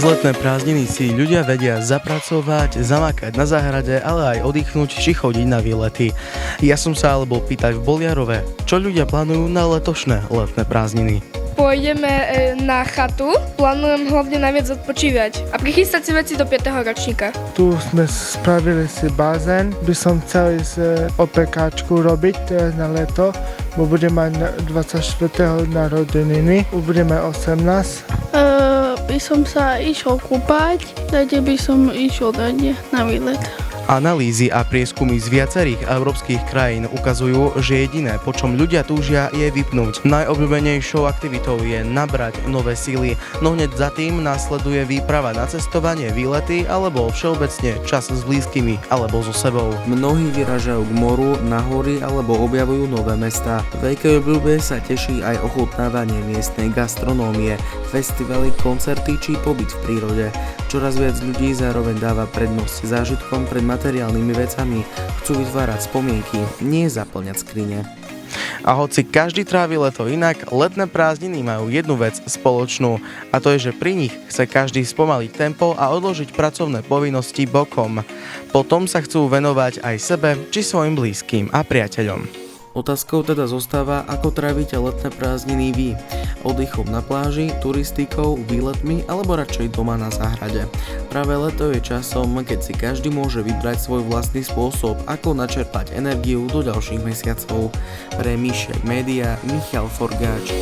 letné prázdniny si ľudia vedia zapracovať, zamakať na záhrade, ale aj oddychnúť či chodiť na výlety. Ja som sa ale bol pýtať v Boliarove, čo ľudia plánujú na letošné letné prázdniny. Pôjdeme na chatu, plánujem hlavne najviac odpočívať a prichystať si veci do 5. ročníka. Tu sme spravili si bazén, by som chcel ísť opekáčku robiť teraz na leto, bo budem mať 24. narodeniny, budeme 18. By som sa išiel kúpať, kde by som išiel na výlet. Analýzy a prieskumy z viacerých európskych krajín ukazujú, že jediné, po čom ľudia túžia, je vypnúť. Najobľúbenejšou aktivitou je nabrať nové síly, no hneď za tým následuje výprava na cestovanie, výlety alebo všeobecne čas s blízkymi alebo so sebou. Mnohí vyražajú k moru, na hory alebo objavujú nové mestá. Veľkej obľúbe sa teší aj ochutnávanie miestnej gastronómie, festivaly, koncerty či pobyt v prírode. Čoraz viac ľudí zároveň dáva prednosť zážitkom pred materiálnymi vecami, chcú vytvárať spomienky, nie zaplňať skrine. A hoci každý trávi leto inak, letné prázdniny majú jednu vec spoločnú a to je, že pri nich chce každý spomaliť tempo a odložiť pracovné povinnosti bokom. Potom sa chcú venovať aj sebe či svojim blízkym a priateľom. Otázkou teda zostáva, ako trávite letné prázdniny vy. Oddychom na pláži, turistikou, výletmi alebo radšej doma na záhrade. Práve leto je časom, keď si každý môže vybrať svoj vlastný spôsob, ako načerpať energiu do ďalších mesiacov. Pre Myšiak Média, Michal Forgáč.